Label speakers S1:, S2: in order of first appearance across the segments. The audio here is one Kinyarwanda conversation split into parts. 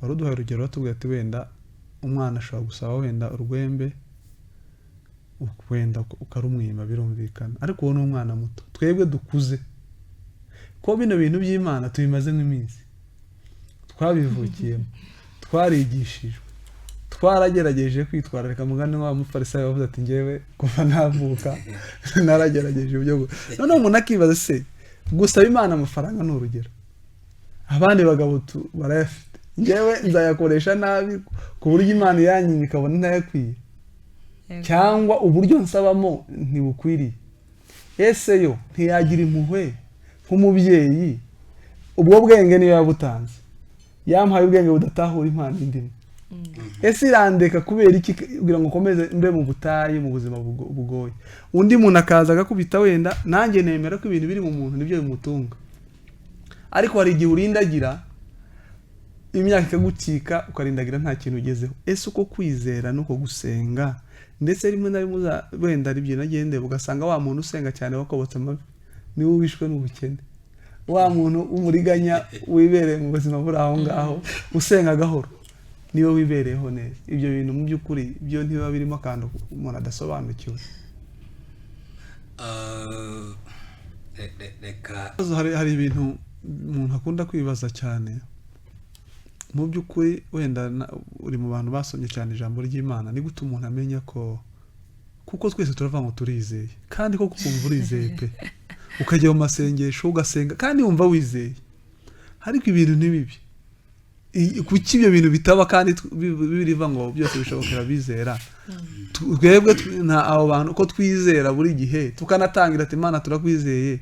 S1: waruduhaye urugero watubwiye ati wenda umwana ashobora gusaba wenda urwembe wenda ukarumwima birumvikana, ariko uwo ni umwana muto. Twebwe dukuze ko bino bintu by'Imana tubimaze nk'iminsi, twabivukiyemo, twarigishijwe, twaragerageje kwitwararika. Mugani wa mufarisayo wavuze ati njyewe kuva navuka naragerageje ibyo. Noneho umuntu akibaza se gusaba Imana amafaranga ni urugero, abandi bagabo barayafite, njyewe nzayakoresha nabi ku buryo Imana yanyimye ikabona ntayakwiye, cyangwa uburyo nsabamo ntibukwiriye. Ese yo ntiyagira impuhwe nk'umubyeyi? Ubwo bwenge niyo yabutanze, yampaye ubwenge budatahura impano indimo. Ese irandeka kubera iki kugira ngo komeze mbe mu butayu mu buzima bugoye? Undi muntu akaza agakubita wenda, nanjye nemera ko ibintu biri mu muntu nibyo bimutunga, ariko hari igihe urindagira imyaka ikagucika ukarindagira nta kintu ugezeho. Ese uko kwizera nuko gusenga, ndetse rimwe na rimwe wenda aribyo nagende ugasanga wa muntu usenga cyane wakobotse amavi niwe wishwe n'ubukene, wa muntu umuriganya wibereye mu buzima buri aho ngaho usenga gahoro niwe wibereyeho neza. Ibyo bintu mu by'ukuri byo ntiba birimo akantu umuntu adasobanukiwe. Hari ibintu umuntu akunda kwibaza cyane mu by'ukuri, wenda uri mu bantu basomye cyane ijambo ry'Imana, ni gute umuntu amenya ko, kuko twese turavuga ngo turizeye, kandi koko ukumva urizeye pe, ukajya mu masengesho ugasenga kandi wumva wizeye, ariko ibintu ntibibi. Kuki ibyo bintu bitaba kandi biriva ngo byose bishobokera bizera? Twebwe abo bantu ko twizera buri gihe tukanatangira ati Imana turakwizeye,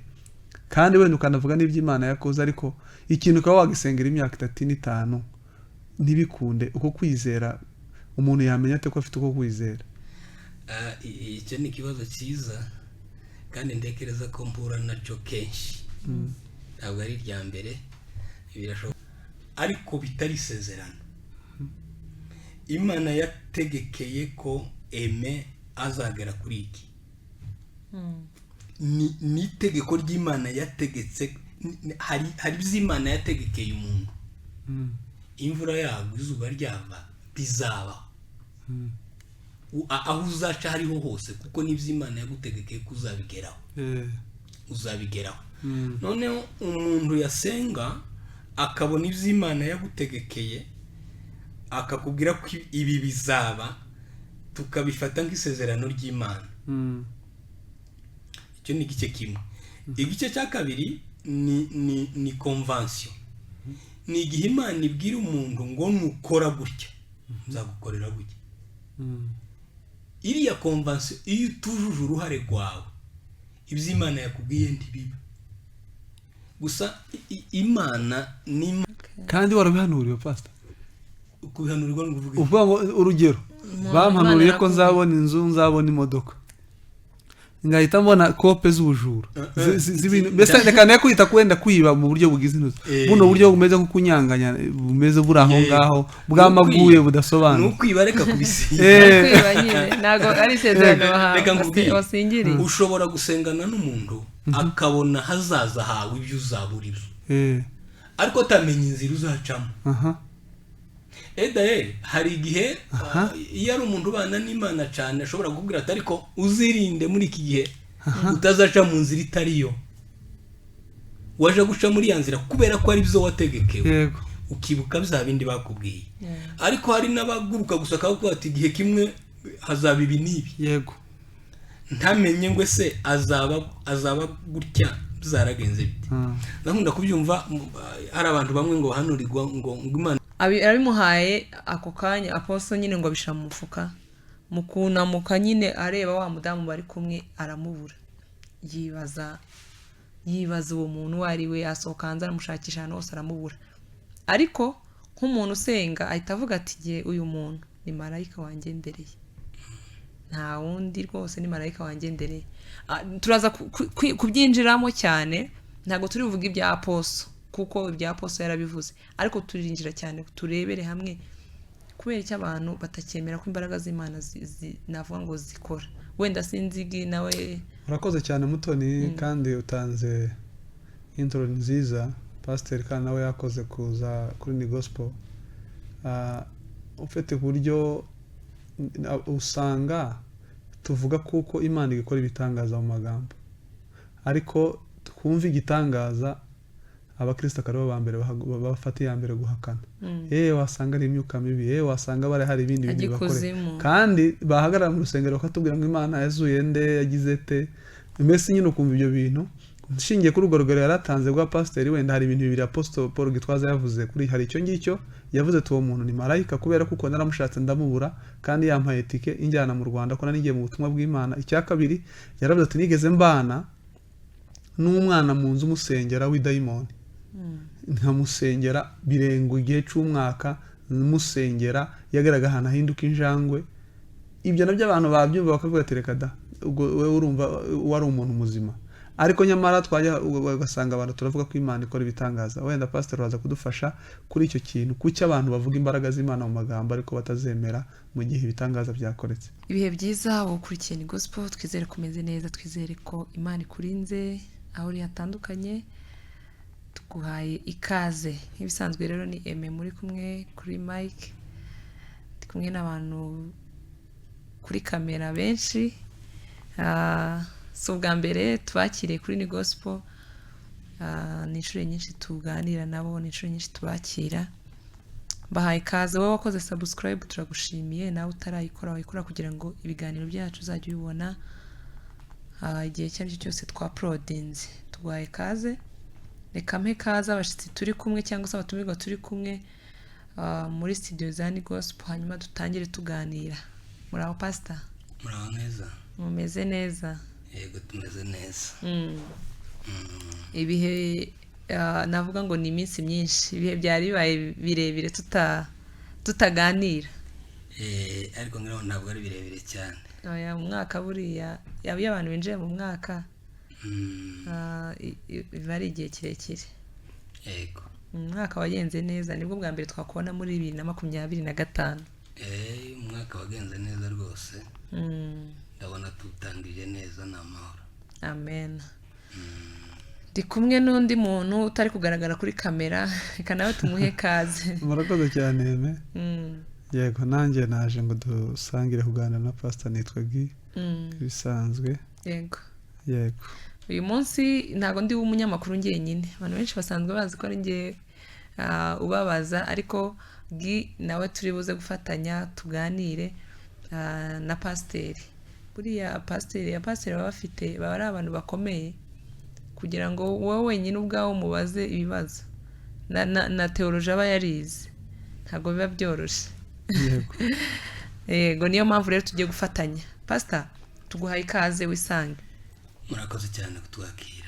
S1: kandi wenda ukanavuga n'iby'Imana yakoze, ariko ikintu ukaba wagisengera imyaka 3 n'itanu ntibikunde. Uko kwizera umuntu yamenya ate ko afite uko kwizera?
S2: Icyo ni ikibazo cyiza kandi ndekereza ko mpura nacyo kenshi. Ntabwo ari irya mbere, birashoboka, ariko bitari isezerano. Imana yategekeye ko Eme azagera kuri iki. Ni itegeko ry'Imana yategetse. Hari by'Imana yategekeye umuntu, imvura yagwa izuba ryava bizaba aho uzaca hariho hose, kuko n'iby'Imana yagutegekeye ko uzabigeraho. Noneho umuntu yasenga akabona iby'Imana yagutegekeye akakubwira ko ibi bizaba, tukabifata nk'isezerano ry'Imana. Icyo ni igice kimwe. Igice cya kabiri ni convention. Ni igihe Imana ibwira umuntu ngo nukora gutya nzagukorera gutya. Iriya convention iyo utujuje uruhare rwawe, iby'Imana yakubwiye ntibiba. Gusa Imana ni
S1: kandi warabihanuriwe pastor.
S2: Kubihanurirwa nguvuga
S1: uvuga ngo urugero bampanuriye ko nzabona inzu, nzabona imodoka, ngahita mbona kope z'ubujura z'ibintu. Mbese reka ne kwita kwenda kwiba mu buryo bugize intuzi, buno buryo bumeze nko kunyanganya, bumeze buri aho ngaho bwamaguye budasobanura.
S2: Nukwiba reka kubisiga,
S3: kwiba nyine nago ari sezerano
S2: wasingiriye. Ushobora gusengana n'umuntu akabona hazaza hawe ibyo uzaburizo, ariko atamenye inzira uzacamo. Hari igihe iyo ari umuntu ubana n'Imana cyane ashobora kukubwira ati ariko uzirinde muri iki gihe utazaca mu nzira itariyo, waje guca muri ya nzira kubera ko ari byo wategekewe, ukibuka bya bindi bakubwiye. Ariko hari n'abaguruka gusa akavuga ati igihe kimwe hazaba ibi n'ibi, ntamenye ngo se azaba gutya zaragenze bite. Ndakunda kubyumva, hari abantu bamwe ngo bahanurirwa ngo Imana
S3: abimuhaye ako kanya aposto nyine ngo abishira mu mufuka, mukunamuka nyine areba wa mudamu bari kumwe aramubura. Yibaza uwo muntu wari we, asohoka hanze aramushakisha ahantu hose aramubura. Ariko nk'umuntu usenga ahita avuga ati gihe uyu muntu ni marayika wangendereye, nta wundi rwose, ni marayika wangendereye. Turaza kubyinjiramo cyane, ntago turi buvuga ibya aposto kuko ibya aposto yarabivuze, ariko turinjira cyane turebere hamwe kubera icyo abantu batakemera ko imbaraga z'Imana navuga ngo zikora. Wenda sinzigi nawe
S1: urakoze cyane Mutoni, kandi utanze intro nziza. Pastor kandi nawe yakoze kuza kuri ni gospel ufite ku buryo usanga tuvuga kuko Imana igakora ibitangaza mu magambo ariko twumva igitangaza abakristo akaba ba mbere bafata iya mbere guhakana wasanga ari imyuka mibi wasanga bari hari ibindi bintu bakore kandi bahagarara mu rusengero bakatubwira ngo Imana yazuye nde yagize te mbese nyine ukumva ibyo bintu nshingiye kuri urwo rugero yaratanze rwa pasiteri wenda hari ibintu bibiri Apostle Paul Gitwaza yavuze kuri hari icyo ngicyo yavuze tuwo muntu ni marayika kubera kuko naramushatse ndamubura kandi yampaye etike injyana mu Rwanda ko nanigiye mu butumwa bw'Imana. Icya kabiri yaravuze ati nigeze mbana n'umwana mu nzu musengera w'idayimoni nkamusengera birenga igihe cy'umwaka musengera yageraga ahantu ahinduka injangwe. Ibyo nabyo abantu babyumva bakavuga ati reka da we urumva wari umuntu muzima ariko nyamara twajya ugasanga abantu turavuga ko Imana ikora ibitangaza. Wenda pastor waza kudufasha kuri icyo kintu kuki abantu bavuga imbaraga z'Imana mu magambo ariko batazemera mu gihe ibitangaza byakoretse.
S3: Ibihe byiza ukurikiye ni gospel, twizere kumeze neza, twizere ko Imana ikurinze aho uri hatandukanye. Tuguhaye ikaze nk'ibisanzwe rero ni Aime muri kumwe kuri mic, ndi kumwe n'abantu kuri kamera benshi. So bwa mbere tubakiriye kuri ni gospel, ni inshuro nyinshi tuganira nabo, ni inshuro nyinshi tubakira. Bahaye ikaze wowe wakoze subscribe turagushimiye, nawe utarayikora wayikora kugira ngo ibiganiro byacu uzajye ubibona igihe cyose cyose twa uploadinze. Tuguhaye ikaze, reka mpe kaze abashitsi turi kumwe cyangwa se abatumirwa turi kumwe muri studio za ni gospel, hanyuma dutangire tuganira. Muraho pastor?
S2: Muraho neza.
S3: Mumeze neza?
S2: Yego tumeze neza.
S3: Ibihe navuga ngo ni iminsi myinshi, ibihe byari bibaye birebire tutaganira.
S2: Ariko ngiraho ntabwo ari birebire cyane.
S3: Oya, mu mwaka buriya yabiye abantu binjiye mu mwaka bari igihe kirekire.
S2: Yego.
S3: Umwaka wagenze neza, nibwo bwa mbere twakubona muri 2025.
S2: Umwaka wagenze neza rwose. Ndabona tutangije neza n'amahoro.
S3: Amen. Ndi kumwe n'undi muntu utari kugaragara kuri kamera, reka nawe tumuhe kaze.
S1: Murakoze cyane Aime. Yego nanjye naje ngo dusangire kuganira na pastor nitwa Guy. Bisanzwe.
S3: Yego.
S1: Yego.
S3: Uyu munsi ntago ndi umunyamakuru njyenyine, abantu benshi basanzwe bazi ko ari ngiye ubabaza, ariko Guy nawe turi buze gufatanya tuganire na pasiteri. Buriya pasiteri baba bafite, baba ari abantu bakomeye kugira ngo wowe wenyine ubwawe umubaze ibibazo na teoloji aba yarize, ntabwo biba byoroshye. Yego, niyo mpamvu rero tugiye gufatanya. Pastor, tuguhaye ikaze wisange.
S2: Murakoze cyane kutwakira.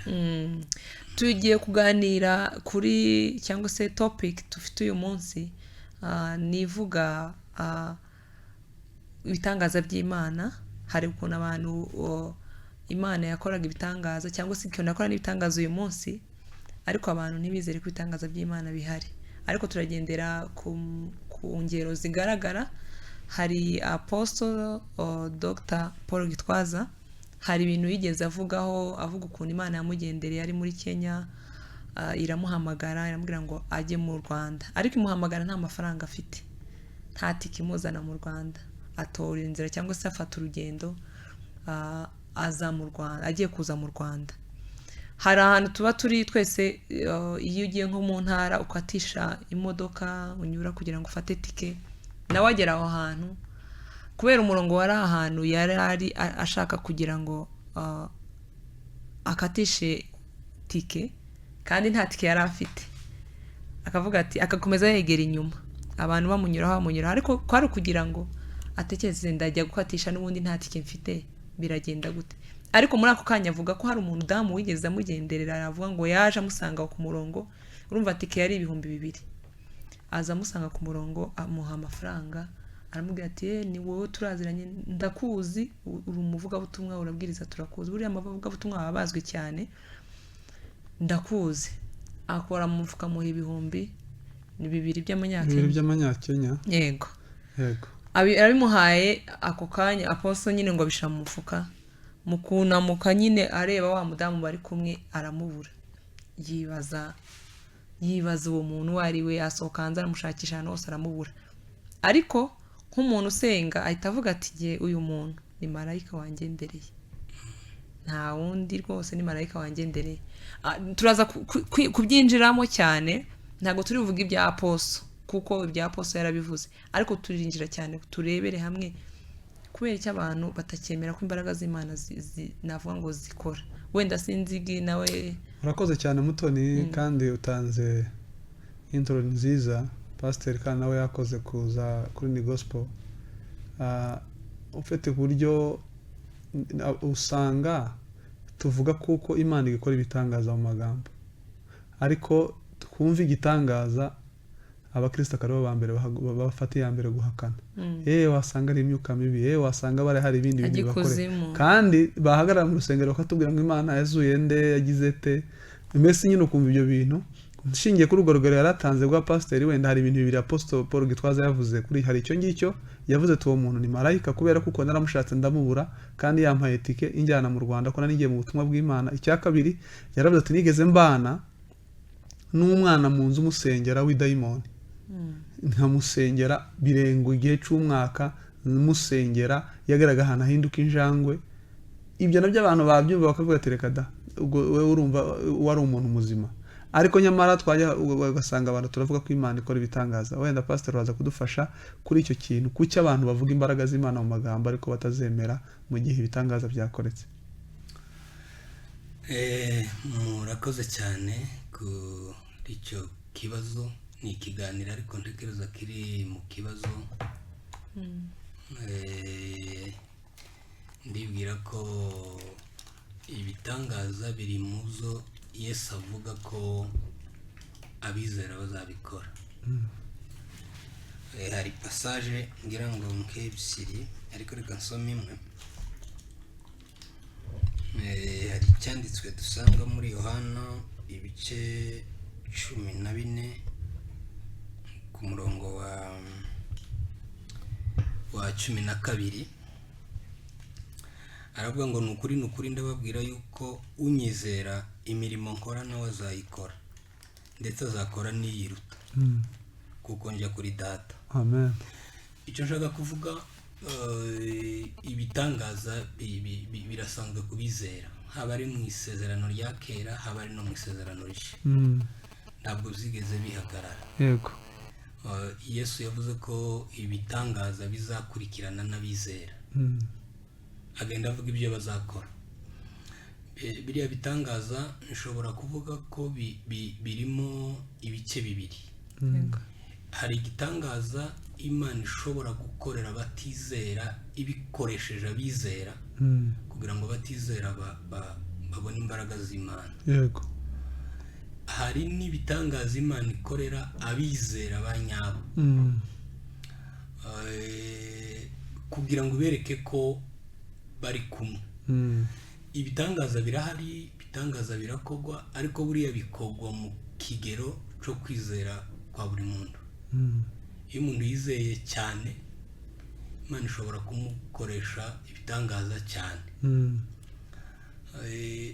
S3: Tugiye kuganira kuri cyangwa se topic dufite uyu munsi, nivuga ibitangaza by'Imana. Hari ukuntu abantu Imana yakoraga ibitangaza cyangwa se ikintu yakora n'ibitangaza uyu munsi, ariko abantu ntibizere ko ibitangaza by'Imana bihari. Ariko turagendera ku ngero zigaragara. Hari Apostle Dr. Paul Gitwaza, hari ibintu yigeze avuga ukuntu Imana yamugendereye ari muri Kenya, iramuhamagara iramubwira ngo ajye mu Rwanda, ariko imuhamagara nta mafaranga afite, nta tike imuzana mu Rwanda. Atora inzira cyangwa se afata urugendo aza mu Rwanda, agiye kuza mu Rwanda. Hari ahantu tuba turi twese, iyo ugiye nko mu ntara ukatisha imodoka unyura kugira ngo ufate tike, nawe agera aho hantu kubera umurongo wari ahantu yari ashaka kugira ngo akatishe tike kandi nta tike yari afite, akavuga ati akakomeza yegera inyuma abantu bamunyuraho, ariko kwari kugira ngo atekereze ndajya gukatisha n'ubundi nta tike mfite biragenda gute. Ariko muri ako kanya avuga ko hari umuntu damu wigeze amugenderera, aravuga ngo yaje amusanga ku murongo, urumva tike yari 2,000. Aza amusanga ku murongo amuha amafaranga, aramubwira ati ni wowe turaziranye, ndakuzi, uri umuvugabutumwa, urabwiriza, turakuzi. Buriya amavugabutumwa baba bazwi cyane, ndakuzi. Akora mu mufuka muha 2,000 by'amanyakenya. Yego.
S1: Yego.
S3: Abimuhaye ako kanya Apostle nyine ngo abisha mu mufuka, mukunamuka nyine areba wa mudamu bari kumwe aramubura. Yibaza yibaza uwo muntu uwo ari we, asohoka hanze aramushakisha ahantu hose aramubura. Ariko nk'umuntu usenga ahita avuga ati jye uyu muntu ni marayika wangendereye, nta wundi rwose ni marayika wangendereye. Turaza kubyinjiramo cyane, ntabwo turi buvuge ibya Aposo kuko ibya Aposo yarabivuze, ariko turinjira cyane turebere hamwe kubera icyo abantu batacyemera ko imbaraga z'Imana navuga ngo zikora. Wenda sinzigi nawe
S1: urakoze cyane Mutoni, kandi utanze intro nziza. Pastor kandi nawe yakoze kuza kuri Ni Gospel. Ufite uburyo usanga tuvuga kuko Imana igikora ibitangaza mu magambo, ariko twumva igitangaza abakristo akaribo ba mbere bafata iya mbere guhakana. Wasanga ari imyuka mibi, wasanga bari hari ibindi bintu bakore, kandi bahagarara mu rusengero bakatubwira ngo Imana yazuye nde, yagize te. Mbese nyine ukumva ibyo bintu. Nshingiye kuri urwo rugero yaratanze rwa pasiteri, wenda hari ibintu bibiri Apostle Paul Gitwaza yavuze kuri hari icyo ngicyo. Yavuze ati uwo muntu ni marayika kubera kuko naramushatse ndamubura, kandi yampaye tike injyana mu Rwanda ko nanigiye mu butumwa bw'Imana. Icya kabiri yaravuze ati nigeze mbana n'umwana mu nzu musengera w'idayimoni, nkamusengera birenga igihe cy'umwaka musengera, yageraga ahantu ahinduka injangwe. Ibyo nabyo abantu babyumva bakavuga ati reka da, ubwo wewe urumva wari umuntu muzima. Ariko nyamara twajya ugasanga abantu turavuga ko Imana ikora ibitangaza. Wenda pastor waza kudufasha kuri icyo kintu, kuki abantu bavuga imbaraga z'Imana mu magambo ariko batazemera mu gihe ibitangaza byakoretse.
S2: Murakoze cyane kuri icyo kibazo. Ni ikiganiro ariko ntekereza kiri mu kibazo. Ndibwira ko ibitangaza biri mu zo Yesu avuga ko abizera bazabikora. Hari passage ngira ngo nk'ebyiri ariko reka nsome imwe. Hari icyanditswe dusanga muri Yohana ibice 14 ku murongo wa 12. Aravuga ngo nukuri ndababwira yuko unyizera imirimo nkora nawe azayikora, ndetse azakora niyiruta, kuko njya kuri Data.
S1: Amen.
S2: Icyo nshaka kuvuga, ibitangaza birasanzwe kubizera, haba ari mu isezerano rya kera, haba ari no mu isezerano rishya. Ntabwo zigeze bihagarara.
S1: Yego.
S2: Yesu yavuze ko ibitangaza bizakurikirana n'abizera. Agenda avuga ibyo bazakora. Biriya bitangaza nshobora kuvuga ko birimo ibice bibiri. Hari igitangaza Imana ishobora gukorera abatizera ibikoresheje abizera, kugira ngo abatizera babone imbaraga z'Imana.
S1: Yego.
S2: Hari n'ibitangaza Imana ikorera abizera banyabo, kugira ngo bereke ko bari kumwe. Ibitangaza birahari, ibitangaza birakogwa, ariko buriya bikogwa mu kigero cyo kwizera kwa buri muntu. Iyo umuntu yizeye cyane, Imana ishobora kumukoresha ibitangaza cyane.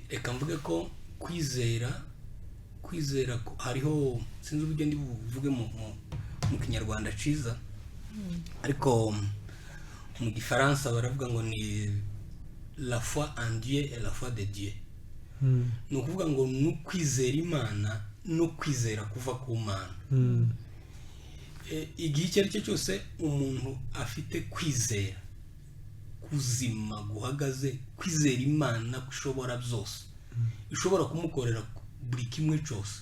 S2: Reka mvuge ko kwizera hariho, sinzi uburyo ndi buvuge mu Kinyarwanda ciza, ariko mu Gifaransa baravuga ngo ni la foi en Dieu et la foi de Dieu. Ni ukuvuga ngo ni ukwizera Imana no kwizera kuva ku Mana. Igihe icyo ari cyo cyose umuntu afite kwizera kuzima guhagaze, kwizera Imana kushobora byose, ishobora kumukorera buri kimwe cyose.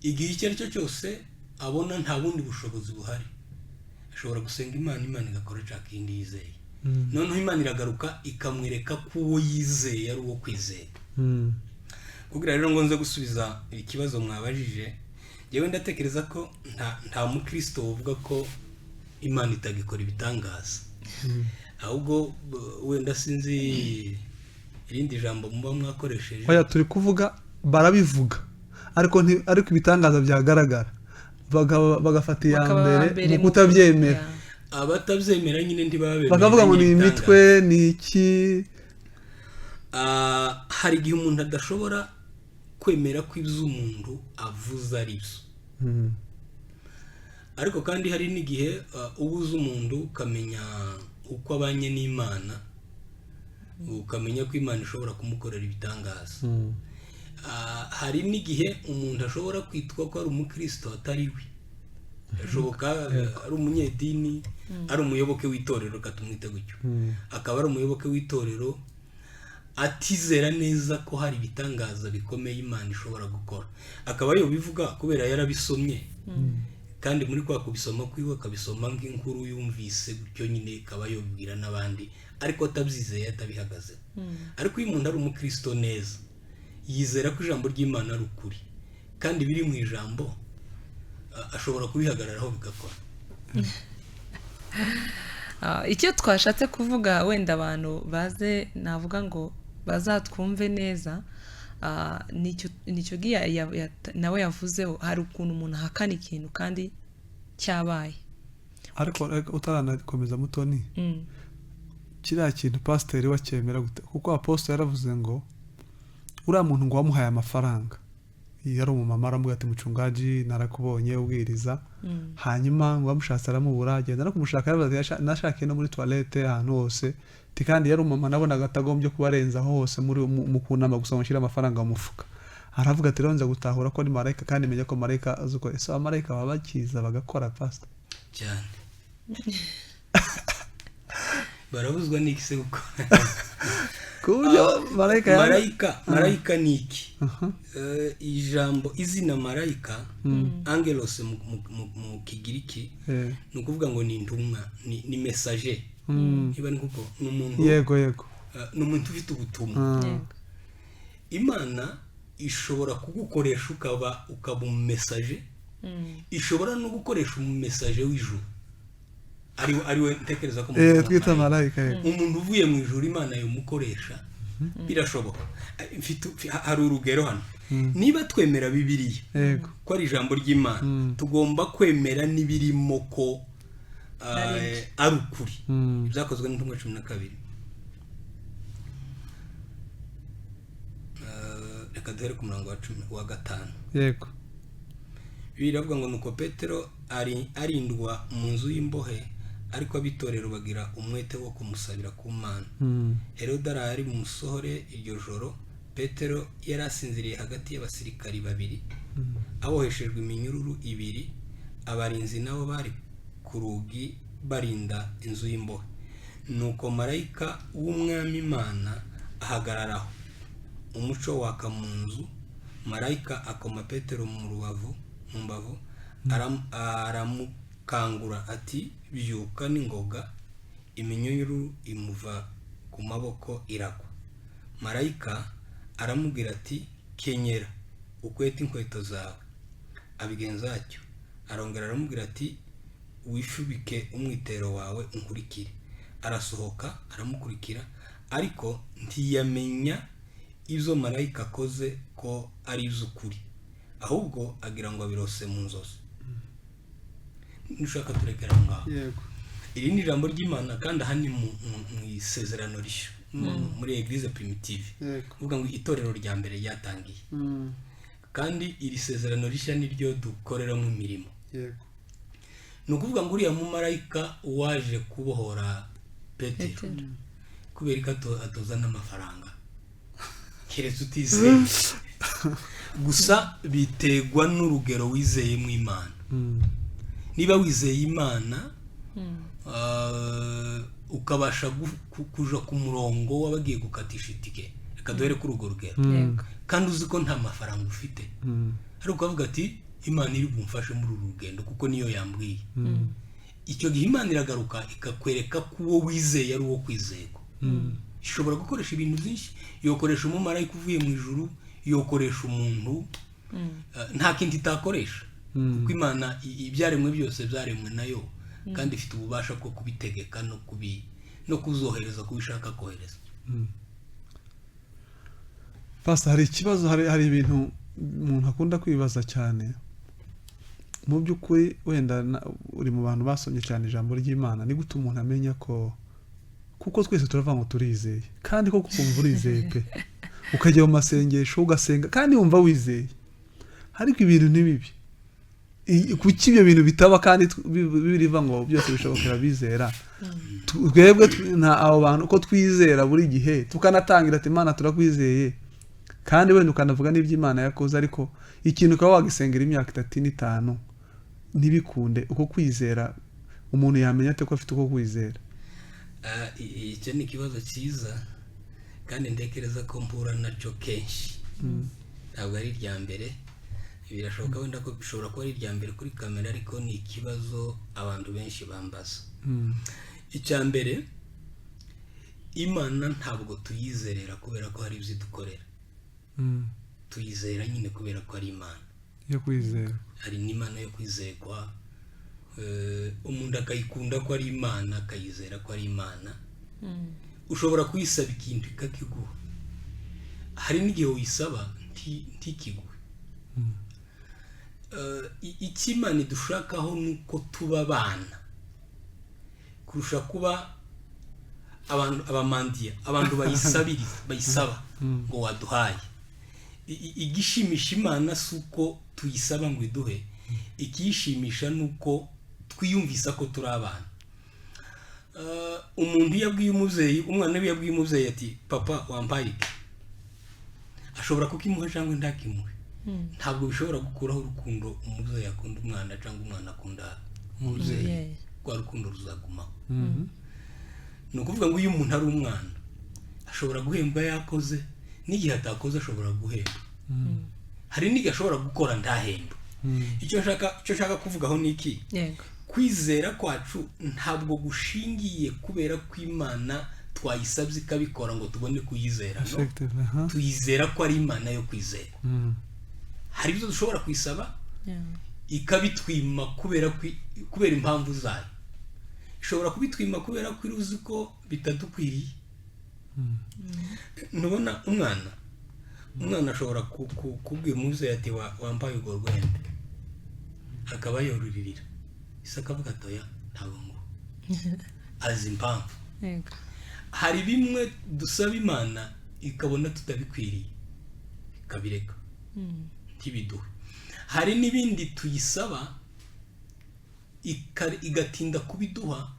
S2: Igihe icyo ari cyo cyose abona nta bundi bushobozi buhari, ashobora gusenga Imana igakora cya kindi yizeye. Noneho Imana iragaruka ikamwereka ko uwo yizeye ari uwo kwizera. Kugira rero ngo nze gusubiza ikibazo mwabajije, yewe ndatekereza ko nta mukristo uvuga ko Imana itagikora ibitangaza. Ahubwo wenda sinzi irindi jambo muba mwakoresheje.
S1: Oya, turi kuvuga barabivuga, ariko ibitangaza byagaragara bagafata iya mbere mu kutabyemera.
S2: Abatabyemera nyine ntibabemera,
S1: bakavuga ngo ni imitwe ni iki.
S2: Hari igihe umuntu adashobora kwemera ko ibyo umuntu avuze ari byo. Ariko kandi hari n'igihe uba uzi umuntu ukamenya uko abanye n'Imana, ukamenya ko Imana ishobora kumukorera ibitangaza. Hari n'igihe umuntu ashobora kwitwa ko ari umukristo atari we, ashoboka ari umunyedini, ari umuyoboke w'itorero, katumwite gutyo, akaba ari umuyoboke w'itorero atizera neza ko hari ibitangaza bikomeye Imana ishobora gukora, akaba yo bivuga kubera yarabisomye, kandi muri kwa kubisoma kwiwe akabisoma nk'inkuru yumvise gutyo nyine, akaba yobwira n'abandi ariko atabyizeye, atabihagaze. Ariko iyo umuntu ari umukristo neza, yizera ko ijambo ry'Imana ari ukuri kandi biri mu ijambo, ashobora kubihagararaho bigakora.
S3: Icyo twashatse kuvuga wenda abantu baze, navuga ngo bazatwumve neza, nicyo giya nawe yavuzeho, hari ukuntu umuntu ahakana ikintu kandi cyabaye.
S1: Ariko utaranakomeza Mutoni, kiriya kintu pasiteri wacyemera gute? Kuko apostle yaravuze ngo uriya muntu ngo wamuhaye amafaranga, yari umumama, aramubwira ati mucungaji narakubonye ubwiriza, hanyuma ngo wamushatse aramubura, agenda no kumushaka, nashakiye no muri toilette ahantu hose, kandi yari umumama nabonaga atagombye kuba arenza aho hose mu kunama gusa ngo nshyire amafaranga mu mufuka. Aravuga ati rero nza gutahura ko ni marayika, kandi menya ko marayika azi uko ese abamarayika baba bakiza bagakora pastor
S2: cyane. Barabuzwa n'iki se gukora?
S1: Kuburyo
S2: marayika ni iki? Ijambo izina marayika, angelos mu Kigiriki, ni ukuvuga ngo ni intumwa, ni messager. Niba ni kuko ni umuntu,
S1: yego
S2: ni umuntu ufite ubutumwa. Imana ishobora kugukoresha ukaba umumessager, ishobora no gukoresha umumessager w'ijuru, ari we ntekereza ko
S1: twita marayika.
S2: Umuntu uvuye mu ijuru Imana yomukoresha, birashoboka. Hari urugero hano, niba twemera Bibiliya ko ari ijambo ry'Imana, tugomba kwemera n'ibirimo ko ari ukuri. Byakozwe n'intumwa 12. Reka duhere ku murongo wa 5.
S1: Yego.
S2: Biravuga ngo nuko Petero arindwa mu nzu y'imbohe, ariko abitorero bagira umwete wo kumusabira ku Mana. Herode ari musohore iryo joro, Petero yari asinziriye hagati y'abasirikari 2, aboheshejwe iminyururu 2, abarinzi nabo bari ku rugi barinda inzu y'imbohe. Nuko marayika w'umwami Imana ahagararaho, umuco waka mu nzu. Marayika akoma Petero mu mbavu, aramukangura ati byuka n'ingoga, iminyururu imuva ku maboko iragwa. Marayika aramubwira ati kenyera ukwete inkweto zawe, abigenza atyo. Arongera aramubwira ati wifubike umwitero wawe unkurikire. Arasohoka aramukurikira, ariko ntiyamenya ibyo marayika akoze ko ari iby'ukuri, ahubwo agira ngo abirose mu nzozi. Nushaka turekera ngaho. Iri ni ijambo ry'Imana, kandi aha ni mu isezerano rishya, muri Eglise primitive, uvuga ngo itorero rya mbere ryatangiye, kandi iri sezerano rishya niryo dukoreramo imirimo. Ni ukuvuga ngo uriya mumarayika waje kubohora Petero, kubera ko atozana amafaranga, keretse utizeye gusa, bitegwa n'urugero wizeye mu Imana. Niba wizeye Imana, ukabasha kuja ku murongo w'abagiye gukatisha itike, reka duhere kuri urwo rugero, kandi uzi ko nta mafaranga ufite, ariko ukavuga ati Imana iri bumfashe muri uru rugendo kuko niyo yambwiye. Icyo gihe Imana iragaruka ikakwereka ko uwo wizeye ari uwo kwizerwa. Ishobora gukoresha ibintu byinshi, yokoresha umumarayika uvuye mu ijuru, yokoresha umuntu, nta kindi itakoresha, kuko Imana ibyaremwe byose byaremwe nayo, kandi ifite ububasha bwo kubitegeka no kuzohereza kubishaka kohereza.
S1: Pastor, hari ikibazo, hari ibintu umuntu akunda kwibaza cyane. Mu by'ukuri wenda uri mu bantu basomye cyane ijambo ry'Imana, ni gute umuntu amenya ko, kuko twese turavuga ngo turizeye, kandi koko kumva urizeye pe, ukajya mu masengesho ugasenga kandi wumva wizeye, ariko ibintu ntibibi. Kuki ibyo bintu bitaba kandi biriva ngo byose bishobokera bizera? Twebwe abo bantu ko twizera buri gihe tukanatangira ati Imana turakwizeye, kandi wenda ukanavuga n'iby'Imana yakoze, ariko ikintu ukaba wagisengera imyaka 3 n'itanu ntibikunde. Uko kwizera umuntu yamenya ate ko afite uko kwizera?
S2: Icyo ni ikibazo cyiza kandi ntekereza ko mpura nacyo kenshi. Ntabwo ari irya mbere, birashoboka wenda ko bishobora kuba ari irya mbere kuri kamera, ariko ni ikibazo abantu benshi bambaza. Icya mbere, Imana ntabwo tuyizerera kubera ko hari ibyo dukorera. Tuyizera nyine kubera ko ari Imana
S1: yo kwizera.
S2: Hari n'Imana yo kwizerwa. Umuntu akayikunda ko ari Imana, akayizera ko ari Imana. Ushobora kuyisaba ikintu ikakiguha, hari n'igihe uyisaba ntikiguhe. Icyo Imana idushakaho ni uko tuba abana kurusha kuba abamandiya, abantu bayisaba ngo waduhaye. Igishimisha Imana si uko tuyisaba ngo iduhe, ikiyishimisha ni uko twiyumvisa ko turi abana. Umuntu yabwiye umubyeyi, umwana we yabwiye umubyeyi ati papa wampaye iki, ashobora kukimuha cyangwa ndakimuhe. Ntabwo bishobora gukuraho urukundo umubyeyi akunda umwana cyangwa umwana akunda umubyeyi. Rwa rukundo ruzagumaho. Ni ukuvuga ngo iyo umuntu ari umwana ashobora guhembwa yakoze, n'igihe atakoze ashobora guhemba. Hari n'igihe ashobora gukora ntahemba. Icyo nshaka kuvugaho ni iki? Kwizera kwacu ntabwo gushingiye kubera ko Imana twayisabye ikabikora ngo tubone kuyizera, no. Tuyizera ko ari Imana yo kwizera. Hari ibyo dushobora kuyisaba ikabitwima kubera impamvu zayo. Ishobora kubitwima kubera ko iruzi ko bitadukwiriye. Nubona umwana ashobora kubwira umubyeyi ati wambaye urwo rwembe, akaba yoruririra. Ise akavuga atoya ntabwo ngo azi impamvu. Hari bimwe dusaba Imana ikabona tutabikwiriye ikabireka ntibiduhe. Hari n'ibindi tuyisaba igatinda kubiduha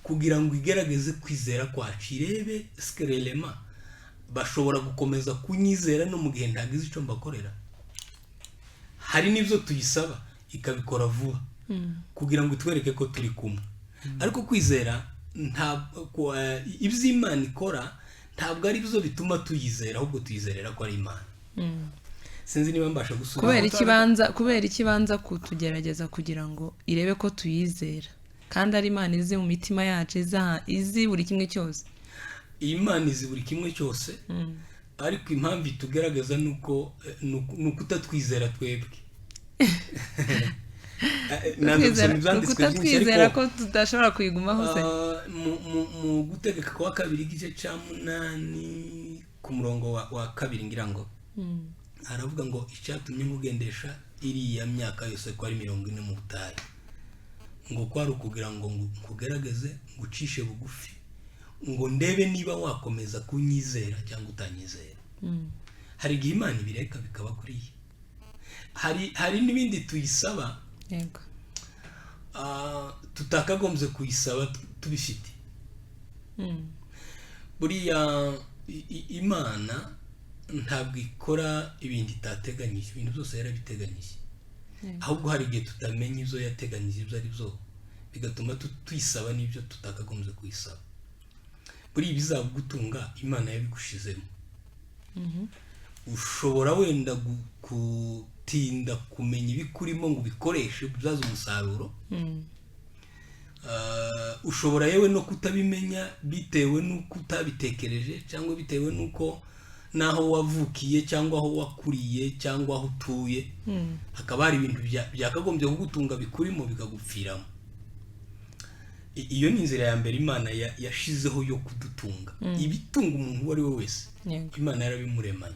S2: kugira ngo igerageze kwizera kwacu, irebe skerelema bashobora gukomeza kunyizera no mu gihe ntagize icyo mbakorera. Hari n'ibyo tuyisaba ikabikora vuba kugira ngo itwereke ko turi kumwe. Ariko kwizera ntabwo iby'Imana ikora ntabwo ari byo bituma tuyizera, ahubwo tuyizerera ko ari Imana. Sinzi niba mbasha gusubira.
S3: Kubera ikibanza kutugerageza kugira ngo irebe ko tuyizera, kandi ari Imana izi mu mitima yacu, izi buri kimwe cyose.
S2: Imana izi buri kimwe cyose, ariko impamvu itugaragaza nuko utatwizera twebwe.
S3: Kutatwizera ko tudashobora kuyigumaho se.
S2: Mu gutegeka kwa 2 igice cya 8 ku murongo wa 2 ngira ngo aravuga ngo icyatumye ngugendesha iriya myaka yose ko ari 40 mu butayu, ngo kwari ukugira ngo nkugerageze ngucishe bugufi, ngo ndebe niba wakomeza kunyizera cyangwa utanyizera. Hari igihe Imana ibireka bikaba kuriye. Hari n'ibindi tuyisaba tutakagombye kuyisaba tubifite. Buriya Imana ntabwo ikora ibindi itateganyije, ibintu byose yarabiteganyije. Ahubwo hari igihe tutamenya ibyo yateganyije ibyo ari byo, bigatuma tuyisaba n'ibyo tutakagombye kuyisaba. Buriya ibizagutunga Imana yabigushizemo. Ushobora wenda gutinda kumenya ibikurimo ngo ubikoreshe byaza umusaruro. Ushobora yewe no kutabimenya bitewe n'uko utabitekereje, cyangwa bitewe n'uko naho wavukiye cyangwa aho wakuriye cyangwa aho utuye hakaba hari ibintu byakagombye kugutunga bikurimo bikagupfiramo. Iyo ni inzira ya mbere Imana yashizeho yo kudutunga. Ibitunga umuntu uwo ari we wese Imana yarabimuremanye.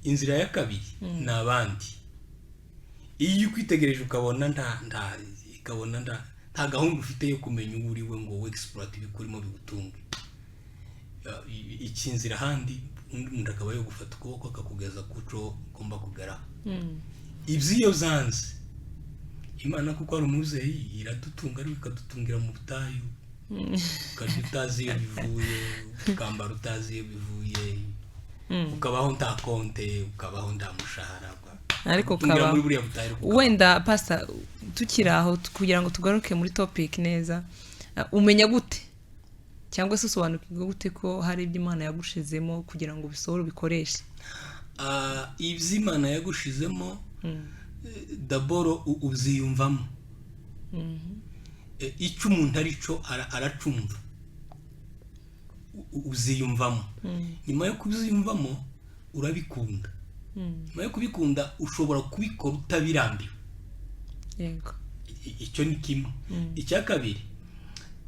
S2: Inzira ya kabiri ni abandi. Iyo ukwitegereje ukabona nta gahunda ufite yo kumenya uwo uri we ngo exploit ibikurimo bigutunge, ikinzira handi undi muntu akaba yo gufata ukuboko akakugeza ku cyo ugomba kugeraho. Iby'iyo zanze Imana kuko ari umubyeyi iradutunga ariko ikadutungira mu butayu, ukarya utazi iyo bivuye, ukambara utazi iyo bivuye, ukabaho nta konte, ukabaho nta mushahara,
S3: ariko
S2: utungira
S3: kaba
S2: muri buriya butayu.
S3: wenda pasta tukiri aho kugira ngo tugaruke muri topic neza, umenya gute cyangwa se usobanukirwa gute ko hari ibyo Imana yagushizemo kugira ngo ubisohore ubikoreshe?
S2: Ibyo Imana yagushizemo daboro ubyiyumvamo. Icyo umuntu ari cyo aracumva, uziyumvamo. Nyuma yo kubyiyumvamo urabikunda. Nyuma yo kubikunda ushobora kubikora utabirambiwe.
S3: Yego.
S2: Icyo ni kimwe. Icya kabiri,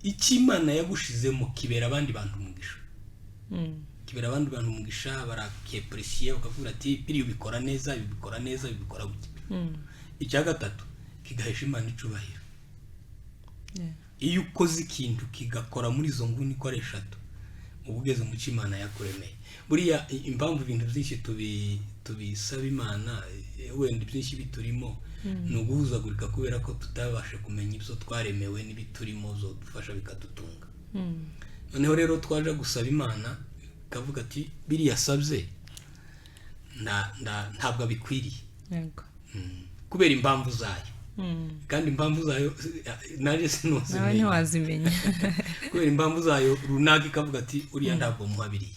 S2: icyo Imana yagushizemo kibera abandi bantu umugisha. Kibera abandi bantu umugisha, barakepresiye bakavuga ati biri ubikora neza, bibikora neza, bibikora gute. Icya gatatu, kigahesha Imana icubahiro. Iyo ukoze ikintu kigakora muri izo nguni ikora eshatu, uba ugeze mu cyo Imana yakuremeye. Buriya impamvu ibintu byinshi tubisaba Imana, wenda byinshi biturimo, ni uguhuzagurika kubera ko tutabasha kumenya ibyo twaremewe n'ibiturimo zo dufasha bikadutunga. Noneho rero twaje gusaba Imana ikavuga ati biriya sabye ntabwo abikwiriye.
S3: Yego.
S2: Kubera impamvu zayo. Kandi impamvu zayo naje
S3: nawe ntiwazimenya.
S2: Kubera impamvu zayo runaka ikavuga ati uriya ntabwo muhabiriye.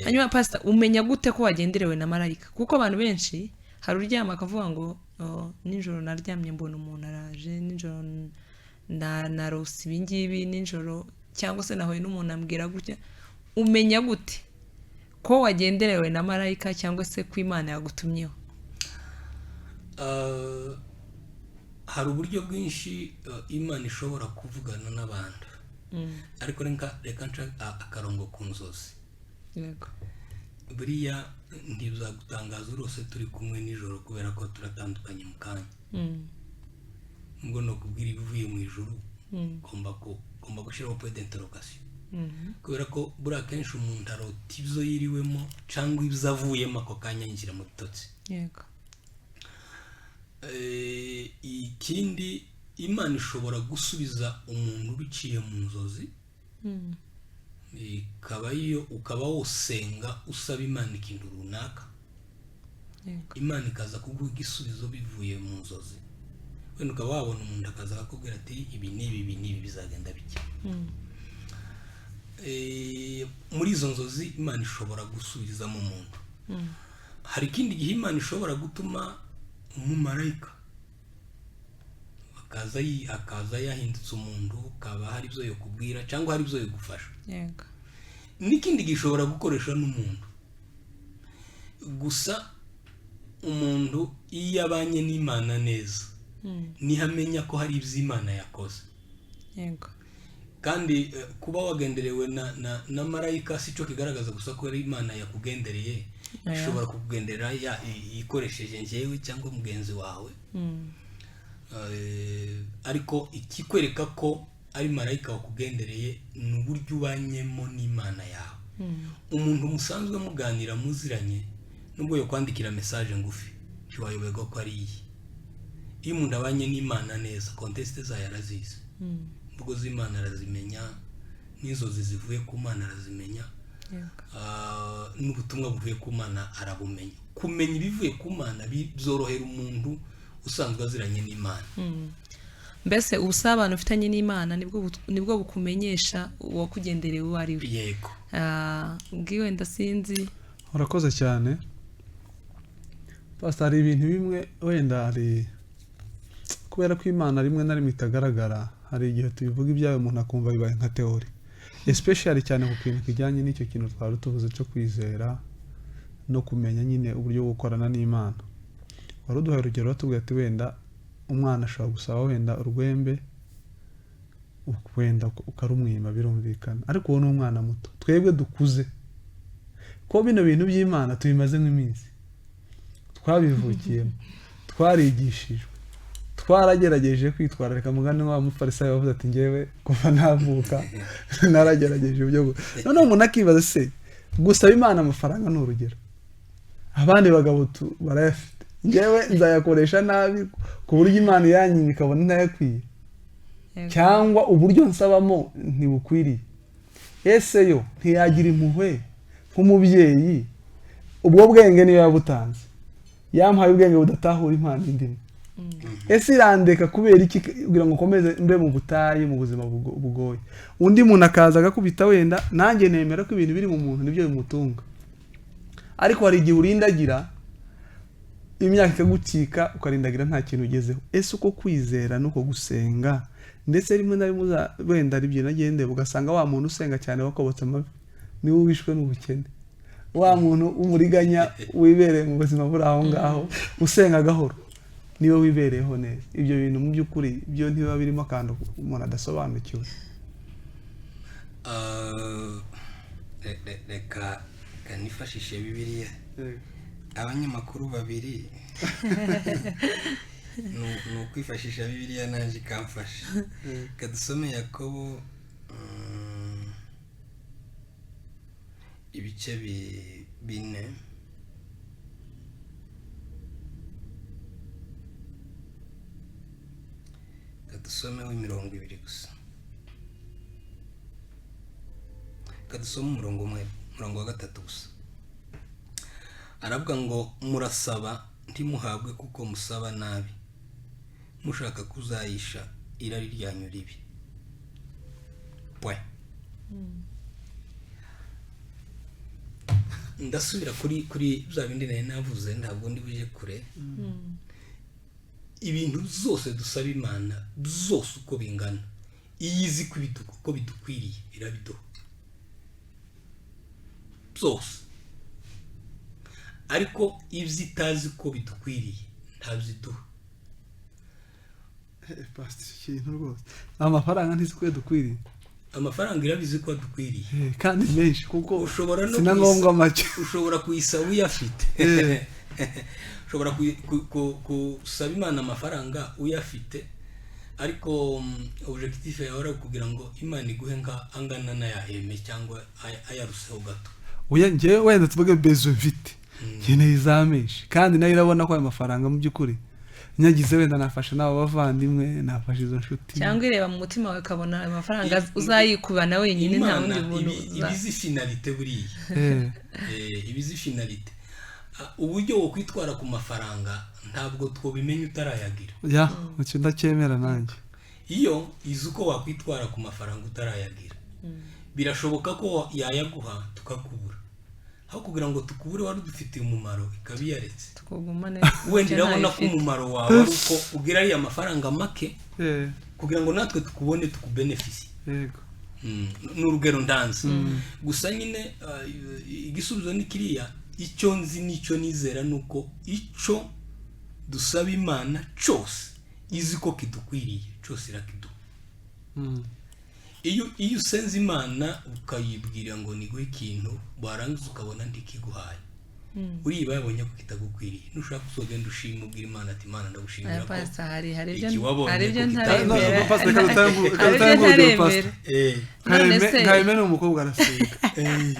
S3: Hanyuma pasta umenya gute ko wagenderewe na marayika? Kuko abantu benshi hari uryama akavuga ngo nijoro naryamye mbona umuntu araje, nijoro narose ibingibi, nijoro cyangwa se nahuye n'umuntu ambwira gutya. Umenya gute ko wagenderewe na marayika cyangwa se ko Imana yagutumyeho?
S2: Hari uburyo bwinshi Imana ishobora kuvugana n'abantu, ariko reka nca akarongo ku nzozi.
S3: Yego.
S2: Buriya ntibizagutangaza urose turi kumwe nijoro kubera ko turatandukanye mu kanya. Ngo no kubwira ibivuye mu ijuru, ugomba gushyiraho point d'interrogation. Kubera ko buriya kenshi umuntu arota ibyo yiriwemo cyangwa ibyo avuyemo ako kanya yinjira mu bitotsi.
S3: Yego.
S2: Ikindi, Imana ishobora gusubiza umuntu biciye mu nzozi, ukaba wosenga usaba Imana ikintu runaka, Imana ikaza kuguha igisubizo bivuye mu nzozi. Wenda ukaba wabona umuntu akaza akakubwira ati ibi n'ibi bizagenda bike. Muri izo nzozi Imana ishobora gusubizamo umuntu. Hari ikindi gihe Imana ishobora gutuma umumarayika akaza yahindutse umuntu, ukaba hari ibyo yo kubwira cyangwa hari ibyo yo gufasha.
S3: Yego.
S2: N'ikindi gishobora gukoresha n'umuntu. Gusa umuntu iyo abanye n'Imana neza, nihamenya ko hari ibyo Imana yakoze.
S3: Yego.
S2: Kandi kuba wagenderewe na marayika si cyo kigaragaza gusa ko ari Imana yakugendereye. Ishobora kukugendera ikoresheje njyewe cyangwa mugenzi wawe. Ariko ikikwereka ko ari marayika wakugendereye ni uburyo ubanyemo n'Imana yawe. Umuntu musanzwe muganira muziranye, nubwo yo kwandikira message ngufi, ntiwayoberwa ko ari iyi. Iyo umuntu abanye n'Imana neza, contexte zayo arazizi. Mvugo z'Imana arazimenya, n'inzozi zivuye ku Mana arazimenya. N'ubutumwa buvuye ku Mana arabumenya. Kumenya ibivuye ku Mana byorohera umuntu usanzwe aziranye n'Imana.
S3: Mbese ubusabane ufitanye n'Imana nibwo bukumenyesha uwakugendereye uwo ari we.
S2: Yego.
S3: Ubwiwe ndasinzi.
S1: Urakoze cyane. Pastor, hari ibintu bimwe wenda hari kubera ko Imana rimwe na rimwe itagaragara, hari igihe tubivuga ibyayo umuntu akumva bibaye nka teori, especially cyane ku kintu kijyanye n'icyo kintu twari tuvuze cyo kwizera no kumenya nyine uburyo bwo gukorana n'Imana. Wari uduhaye urugero watubwiye ati wenda umwana ashobora gusaba wenda urwembe, wenda ukarumwima, birumvikana, ariko uwo ni umwana muto. Twebwe dukuze ko bino bintu by'Imana tubimaze nk'iminsi, twabivukiyemo, twarigishijwe, twaragerageje kwitwara. Reka mugane wa mufarisayo wavuze ati njyewe kuva navuka naragerageje ibyo. None umuntu akibaza se gusaba imana amafaranga ni urugero, abandi bagabo barayafite, njyewe nzayakoresha nabi ku buryo imana yanyima ikabona ntayakwiye, cyangwa uburyo nsabamo ntibukwiriye. ese yo ntiyagira impuhwe nk'umubyeyi, ubwo bwenge niyo yabutanze, yampaye ubwenge budatahura impano indimo, ese irandeka kubera iki kugira ngo ukomeze mbe mu butayu mu buzima bugoye? Undi muntu akaza agakubita wenda, nanjye nemera ko ibintu biri mu muntu nibyo bimutunga, ariko hari igihe urindagira imyaka ikagucika ukarindagira nta kintu ugezeho. ese uko kwizera nuko gusenga, ndetse rimwe na rimwe wenda ari byo nagendeye ugasanga wa muntu usenga cyane wakobotse amavi niwe wishwe n'ubukene, wa muntu umuriganya wibereye mu buzima buri aho ngaho usenga gahoro niwe wibereyeho neza. ibyo bintu mu by'ukuri byo ntibiba birimo akantu umuntu adasobanukiwe.
S2: reka nifashishe bibiliya. abanyamakuru babiri ni ukwifashisha bibiliya nanjye ikamfasha. kadusome Yakobo ibice 4 kadusome w'imirongo 2 gusa, kadusome umurongo wa 3 gusa. aravuga ngo murasaba ntimuhabwe kuko musaba nabi, mushaka kuzayisha irari ryanyu ribi. ndasubira kuri bya bindi nari navuze, ntabwo ndi buje kure. ibintu zose dusaba imana byose uko bingana, iyo izi ko bidukwiriye irabiduha byose, ariko ibyo itazi ko bidukwiriye ntabyiduha.
S1: ikintu rwose amafaranga ntizi ko dukwiriye,
S2: amafaranga irabizi ko dukwiriye
S1: kandi menshi, kuko
S2: ushobora no
S1: sinangombwa make,
S2: ushobora kuyisaba uyafite. ushobora gusaba imana amafaranga uyafite, ariko objectif yawe ari kugira ngo imana iguhe angana n'ayaheme cyangwa ayaruseho gato.
S1: njyewe wenda tuvuge bezo mfite nkeneye izamenshi, kandi nayo irabona ko ayo mafaranga mu by'ukuri nyagize wenda nafashe n'abo bavandimwe, nafashe izo nshuti,
S3: cyangwa ireba mu mutima wawe ukabona ayo mafaranga uzayikubana wenyine nta wundi muntu
S2: ibizi finalite buriya. ibizi finalite, uburyo wo kwitwara ku mafaranga ntabwo twobimenya utarayagira.
S1: icyo ndacyemera nanjye.
S2: iyo izi uko wakwitwara ku mafaranga utarayagira, birashoboka ko yayaguha tukakubura, aho kugira ngo tukubure wari udufitiye umumaro ikaba iyaretse. wenda irabona ko umumaro wawe ari uko ugira ariya mafaranga make kugira ngo natwe tukubone tukubenefisi. ni urugero ndanze. gusa nyine igisubizo ni kiriya, icyo nzi n'icyo nizera ni uko icyo dusaba imana cyose izi ko kidukwiriye cyose irakiduha. iyo usenze imana ukayibwira ngo niguhe ikintu, warangiza ukabona ndikiguhaye, uriba yabonye ko kitagukwiriye, nushaka kuzogenda ushima ubwira imana ati imana ndagushimira ko iki wabonye ko
S1: nkabime ni umukobwa arasenga,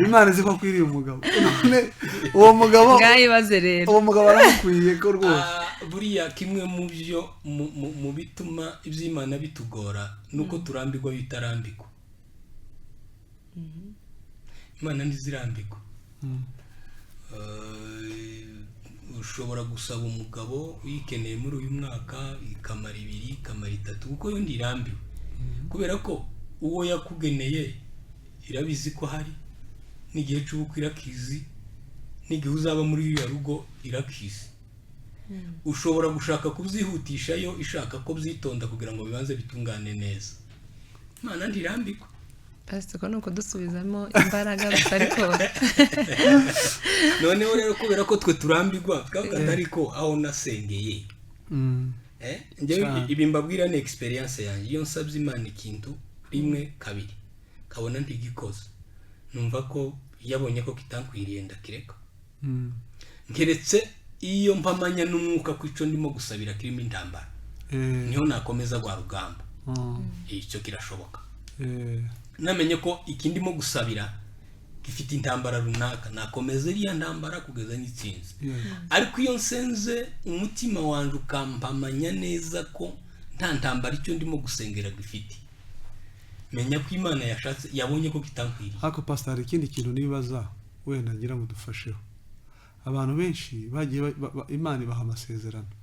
S1: imana izi ko akwiriye umugabo, none uwo mugabo
S3: bwayibaze rero,
S1: uwo mugabo aramukwiye ko rwose.
S2: buriya kimwe mu byo mu bituma iby'imana bitugora nuko turambirwa bitarambirwa. imana ntizirambirwa. ushobora gusaba umugabo uyikeneye muri uyu mwaka ikamara 2 ikamara 3, kuko yo ndirambiwe, kubera ko uwo yakugeneye irabizi ko hari n'igihe cy'ubukwe irakizi, n'igihe uzaba muri iyo rugo irakizi. ushobora gushaka kubyihutisha yo ishaka ko byitonda kugira ngo bibanze bitungane neza. imana ndirambirwa.
S3: Pastor nuko dusubizamo imbaraga ariko
S2: noneho rero kubera ko twe turambirwa twavuga ariko aho nasengeye njye ibi mbabwira ni experience yanjye. iyo nsabye imana ikintu 1 2 kabona ntigikoze, numva ko yabonye ko kitankwiriye ndakireka. ngeretse iyo mpamanya n'umwuka kwico ndimo gusabira kirimo intambara, niho nakomeza gwa rugamba. icyo kirashoboka. namenye ko ikindimo gusabira gifite intambara runaka nakomeza iriya ntambara kugeza n'itsinzi.
S1: Yeah.
S2: Ariko iyo nsenze umutima wanjye ukampamanya neza ko nta ntambara icyo ndimo gusengera gifite, menya ko Imana yashatse yabonye ko kitankwiriye.
S1: Ariko pastor hari ikindi kintu nibaza wenda ngira ngo dufasheho. Abantu benshi bagiye Imana ibaha amasezerano,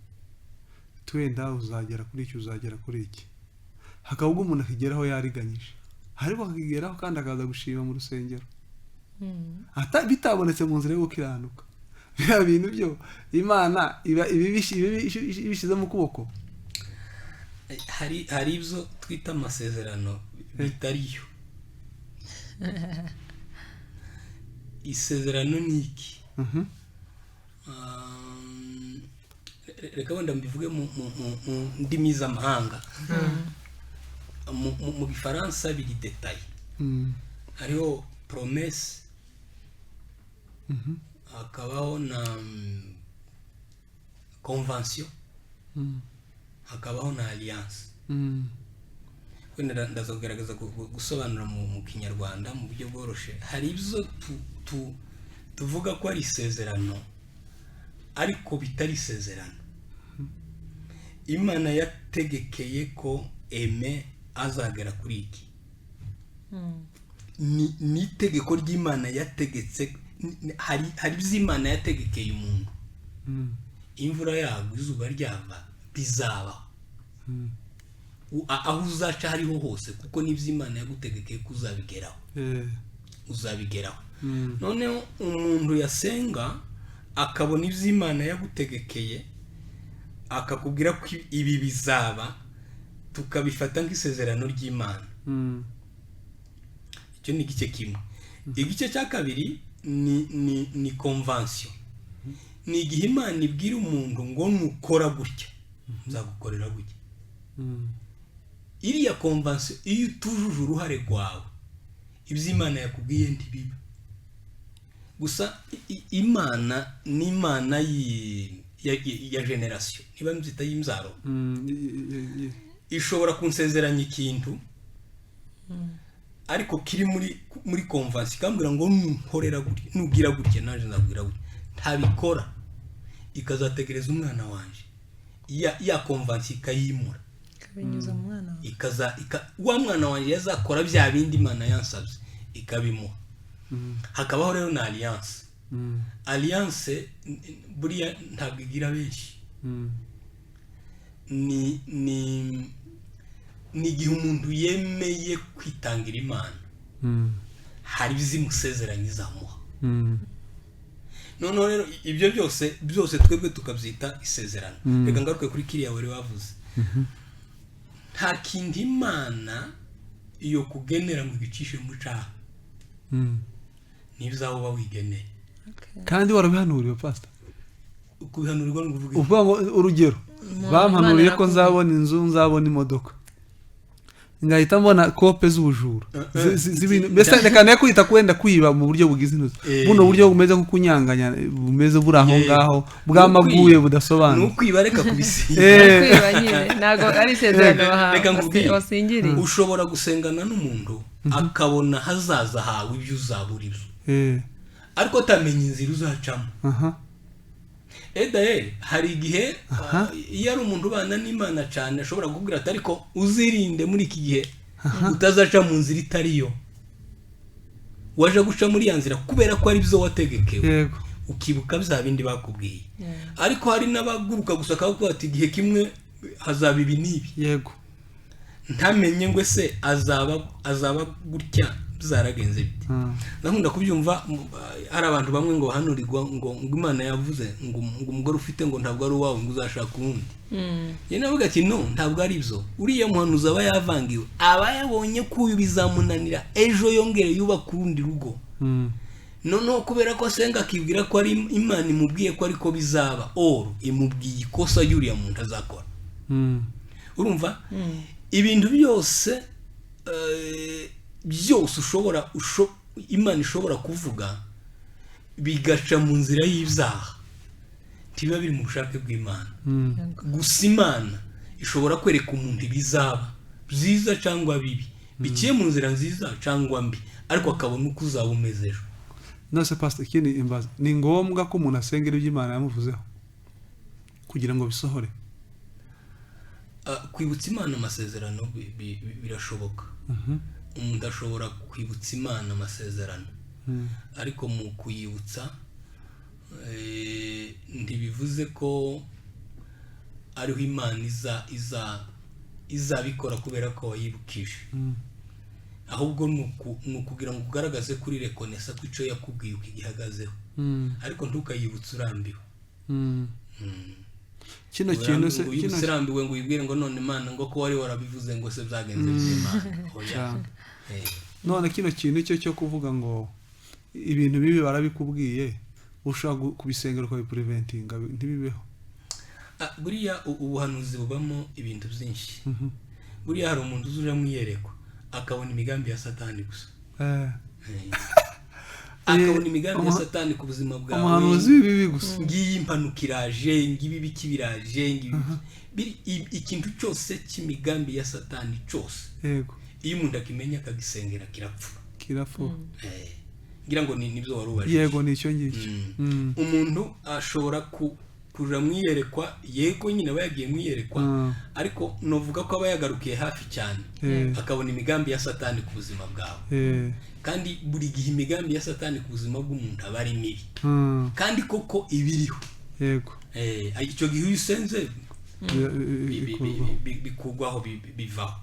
S1: twenda uzagera kuri iki uzagera kuri iki, hakaba ubwo umuntu akigeraho yariganyije, ariko akigeraho kandi akaza gushima mu rusengero bitabonetse mu nzira yo gukiranuka. Bya bintu byo Imana iba ibishize mu kuboko.
S2: Hari ibyo twita amasezerano bitariyo. Isezerano ni iki? Reka wenda mbivuge mu ndimi z'amahanga. Mu Gifaransa biri detail. Hariho promesse, hakabaho na convention, hakabaho na alliance. Wenda ndaza kugerageza gusobanura mu Kinyarwanda mu buryo bworoshe. Hari ibyo tuvuga ko ari isezerano ariko bitari isezerano. Imana yategekeye ko Aime azagera kuri iki. Ni itegeko ry'Imana yategetse. Hari by'Imana yategekeye umuntu. Imvura yagwa, izuba ryava, bizaba. Aho uzaca hariho hose kuko n'iby'Imana yagutegekeye ko uzabigeraho. Uzabigeraho. Noneho umuntu yasenga akabona iby'Imana yagutegekeye akakubwira ko ibi bizaba, tukabifata nk'isezerano ry'Imana. Icyo ni igice kimwe. Igice cya kabiri ni convention. Ni igihe Imana ibwira umuntu ngo nukora gutya nzagukorera gutya. Iriya convention iyo utujuje uruhare rwawe iby'Imana yakubwiye ntibiba. Gusa Imana ni Imana ya generation, niba mbyita y'imzaro. Ishobora kunsezeranya ikintu ariko kiri muri convention kambwira ngo nkorera gutya, nugira gutya naje nzabwira gutya, ntabikora, ikazategereza umwana wanje ya convention ikayimura,
S3: kabinyuza mu mwana
S2: wa mwana wanje yazakora bya bindi Imana yansabye ikabimuha. Hakabaho rero na alliance. Alliance buriya ntabwo igira benshi. Ni igihe umuntu yemeye kwitangira Imana, hari ibimusezeranye izamuha. Noneho rero ibyo byose twebwe tukabyita isezerano. Reka ngaruke kuri kiriya wari wavuze. Nta kindi Imana iyo kugenera mu bicishe mu cyaha n'ibyaho uba wigeneye.
S1: Kandi warabihanuriwe pastor.
S2: Kubihanurirwa ngo uvuge.
S1: Uvuga ngo urugero bampanuriye ko nzabona inzu, nzabona imodoka, ngahita mbona kope z'ubujura z'ibintu. Mbese reka ne kwita kwenda kwiba mu buryo bugize intuzi. Buno buryo bumeze nko kunyanganya, bumeze buri aho ngaho bwamaguye budasobanura.
S2: Nukwiba reka kubisiga.
S3: Kwiba nyine nago ari isezerano
S2: wasingiriye. Ushobora gusengana n'umuntu akabona hazaza hawe ibyo uzabura ibyo, ariko atamenye inzira uzacamo. Hari igihe iyo ari umuntu ubana n'Imana cyane ashobora kukubwira ati ariko uzirinde muri iki gihe utazaca mu nzira itariyo, waje guca muri ya nzira kubera ko ari byo wategekewe, ukibuka bya bindi bakubwiye. Ariko hari n'abaguruka gusa akavuga ati igihe kimwe hazaba ibi n'ibi, ntamenye ngo se azaba gutya zaragenze bite. Ndakunda kubyumva hari abantu bamwe ngo bahanurirwa ngo Imana yavuze ngo umugore ufite ngo ntabwo ari uwawe ngo uzashaka uwundi. Yena avuga ati no, ntabwo ari byo. Uriya muhanuzi aba yavangiwe, aba yabonye ko uyu bizamunanira ejo yongere yubaka urundi rugo. Noneho kubera ko asenga akibwira ko ari Imana imubwiye ko ariko bizaba, imubwiye ikosa y'uriya muntu azakora. Urumva ibintu byose Imana ishobora kuvuga bigaca mu nzira y'ibyaha, ntibiba biri mu bushake bw'Imana. Gusa Imana ishobora kwereka umuntu ibizaba byiza cyangwa bibi, biciye mu nzira nziza cyangwa mbi, ariko akabona uko uzaba umeze ejo.
S1: nose pastor ikindi imbaza ni ngombwa ko umuntu asengera ibyo Imana yamuvuzeho kugira ngo bisohore.
S2: Kwibutsa Imana amasezerano birashoboka. Umuntu ashobora kwibutsa Imana amasezerano, ariko mu kuyibutsa ntibivuze ko ariho Imana izabikora kubera ko wayibukije, ahubwo ni ukugira ngo ugaragaze kuri rekonesa ko icyo yakubwiye ukigihagazeho, ariko ntukayibutse urambiwe.
S1: Kino kintu se
S2: uyibutse urambiwe ngo uyibwire ngo none Imana ngo ko wari warabivuze ngo se byagenze by'Imana.
S1: None kino kintu cyo kuvuga ngo ibintu bibi barabikubwiye ushaka kubisengera ko bipreventinga ntibibeho.
S2: Buriya ubuhanuzi bubamo ibintu byinshi. Buriya hari umuntu uzuja mwiyerekwa akabona imigambi ya Satani gusa, akabona imigambi ya Satani ku buzima bwawe,
S1: umuhanuzi bibi gusa,
S2: ngiyi impanukiraje, ngibi bikibiraje, ngibi ikintu cyose cy'imigambi ya Satani cyose.
S1: Yego,
S2: iyo umuntu akimenya akagisengera kirapfa. Ngira ngo nibyo warubaje.
S1: Yego, nicyo ngicyo.
S2: Umuntu ashobora kuja mwiyerekwa, yego nyine aba yagiye mwiyerekwa, ariko novuga ko aba yagarukiye hafi cyane, akabona imigambi ya Satani ku buzima bwawe. Kandi buri gihe imigambi ya Satani ku buzima bw'umuntu aba ari mibi, kandi koko ibiriho.
S1: Yego,
S2: icyo gihe iyo usenze bikugwaho bivaho.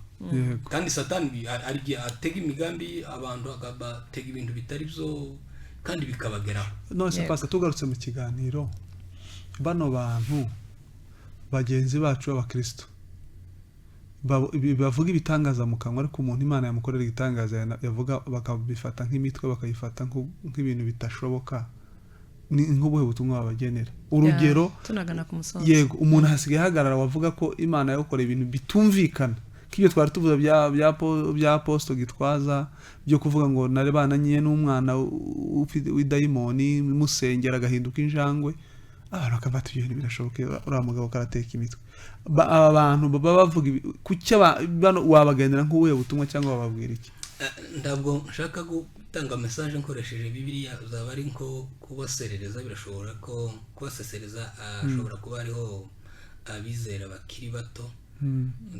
S2: Kandi Satani atega imigambi abantu, akabatega ibintu bitari byo kandi bikabageraho.
S1: None pasa tugarutse mu kiganiro, bano bantu bagenzi bacu b'abakristo bavuga ibitangaza mu kanwa, ariko umuntu Imana yamukorera igitangaza yavuga bakabifata nk'imitwe, bakayifata nk'ibintu bitashoboka. Ni nk'ubuhe butumwa babagenera? Urugero,
S3: tunagana ku musozo.
S1: Yego, umuntu hasigaye hagarara wavuga ko Imana yakoreye ibintu bitumvikana, k'ibyo twari tuvuze bya Apostle Gitwaza byo kuvuga ngo narebananye n'umwana w'idayimoni musengera agahinduka injangwe. Abantu bakafata ibyo bintu birashoboka, uriya mugabo karateka imitwe. Aba bantu baba bavuga kuki wabagendera nk'ubuhe butumwa cyangwa wababwira iki?
S2: Ndabwo nshaka gutanga message nkoresheje Bibiliya, uzaba ari nko kubaserereza, birashobora ko kubasesereza, ashobora kuba ariho abizera bakiri bato,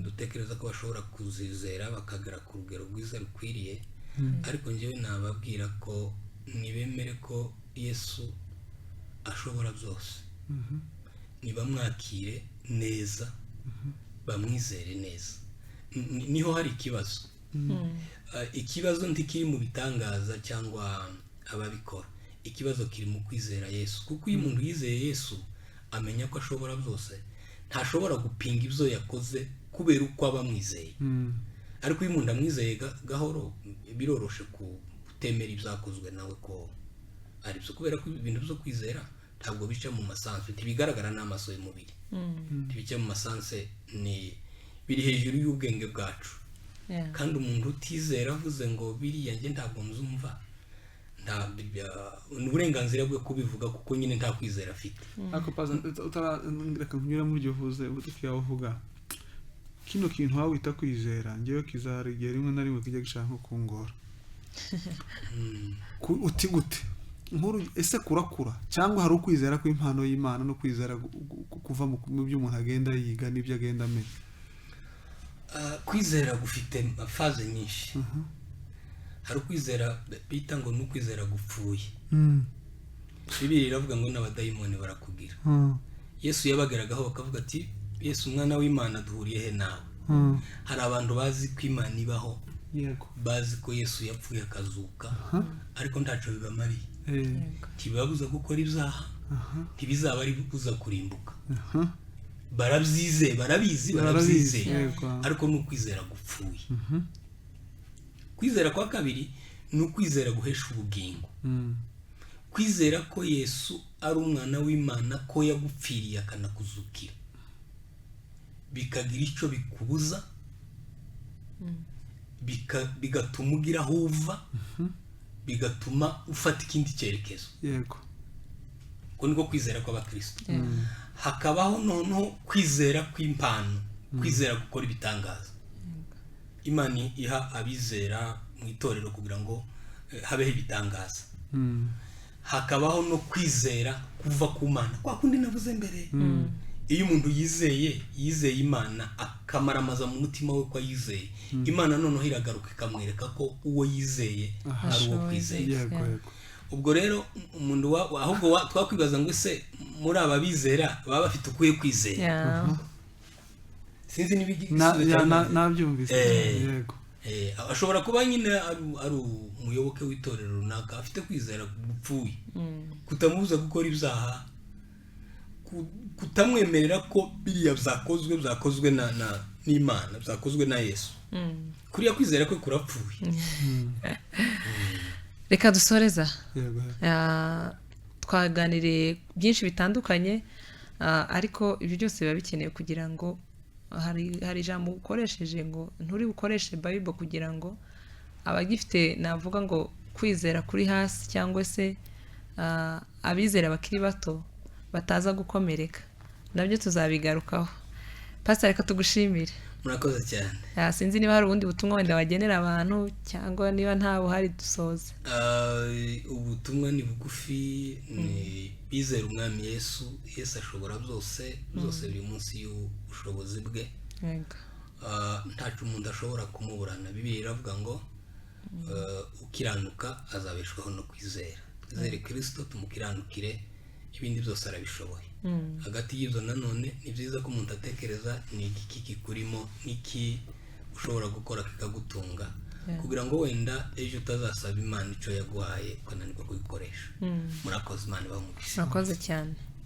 S2: dutekereza ko bashobora kuzizera bakagera ku rugero rwiza rukwiriye, ariko njyewe nababwira ko nibemere ko Yesu ashobora byose. Nibamwakire neza, bamwizere neza. Niho hari ikibazo. Ikibazo ntikiri mu bitangaza cyangwa ababikora, ikibazo kiri mu kwizera Yesu. Kuko iyo umuntu yizeye Yesu amenya ko ashobora byose, ntashobora gupinga ibyo yakoze kubera uko aba amwizeye. Ariko iyo umuntu amwizeye gahoro, biroroshe kutemera ibyakozwe nawe ko ari byo, kubera ko ibintu byo kwizera ntabwo bica mu masanse, ntibigaragara n'amaso y'umubiri, ntibica mu masanse, ni biri hejuru y'ubwenge bwacu. Kandi umuntu utizera avuze ngo biriya njye ntabwo nzumva, ni uburenganzira bwe kubivuga, kuko nyine nta kwizera afite.
S1: Ako paza utarareka kunyura muri iryo vuze ubutukiya uvuga kino kintu wawe wita kwizera, njyewe kizarigera rimwe na rimwe kijya gishaka nko kungora. Uti gute? Nkuru ese kurakura cyangwa hari ukwizera ko impano y'Imana no kwizera kuva mu byo umuntu agenda yiga n'ibyo agenda amenya?
S2: Kwizera gufite faze nyinshi. Hari ukwizera bita ngo ni ukwizera gupfuye. Bibiliya iravuga ngo n'abadayimoni barakubwira. Yesu yabageragaho bakavuga ati Yesu umwana w'Imana duhuriye he nawe? Hari abantu bazi ko Imana ibaho,
S1: yego,
S2: bazi ko Yesu yapfuye akazuka, ariko ntaco bibamariye. Ntibibabuza gukora ibyaha, ntibizaba ari buza kurimbuka. Barabizi, ariko ni ukwizera gupfuye. Kwizera kwa kabiri ni ukwizera guhesha ubugingo. Kwizera ko Yesu ari umwana w'Imana, ko yagupfiriye akanakuzukira, bikagira icyo bikubuza, bigatuma ugira aho uva, bigatuma ufata ikindi cyerekezo.
S1: Yego,
S2: ko niko kwizera kw'abakristo. Hakabaho noneho kwizera kw'impano, kwizera gukora ibitangaza. Imana iha abizera mu itorero kugira ngo habeho ibitangaza. hakabaho no kwizera kuva ku mana kwa kundi navuze mbere. Iyo umuntu yizeye imana akamaramaza mu mutima we ko yizeye imana, noneho iragaruka ikamwereka ko uwo yizeye ari uwo kwizera. Ubwo rero umuntu ahubwo twakwibaza ngo ese muri aba bizera baba bafite ukuye kwizera. Sinzi
S1: nabyumvise. Yego.
S2: Ashobora kuba nyine ari umuyoboke w'itorero runaka afite kwizera gupfuye, kutamubuza gukora ibyaha, kutamwemerera ko biriya byakozwe n'Imana, byakozwe na Yesu. Kuriya kwizera kwe kurapfuye.
S3: Reka dusoreza. Twaganiriye byinshi bitandukanye, ariko ibyo byose biba bikenewe kugira ngo hari ijambo ukoresheje ngo nturi bukoreshe Bible kugira ngo abagifite navuga ngo kwizera kuri hasi cyangwa se abizera bakiri bato bataza gukomereka. Nabyo tuzabigarukaho. Pastor, reka tugushimire.
S2: Murakoze cyane.
S3: Sinzi niba hari ubundi butumwa wenda wagenera abantu cyangwa niba nta buhari dusoze.
S2: Ubutumwa ni bugufi, ni bizera umwami Yesu. Yesu ashobora byose biri munsi y'ubushobozi bwe. Ntacu umuntu ashobora kumuburana. Bibiliya iravuga ngo ukiranuka azabeshwaho no kwizera. Twizere Kristo tumukiranukire, ibindi byose arabishoboye. Hagati y'ibyo nanone ni byiza ko umuntu atekereza ni iki kikurimo, n'iki ushobora gukora kikagutunga, kugira ngo wenda ejo utazasaba Imana icyo yaguhaye ukananirwa kuyikoresha. Murakoze, Imana ibahe umugisha.
S3: Murakoze cyane.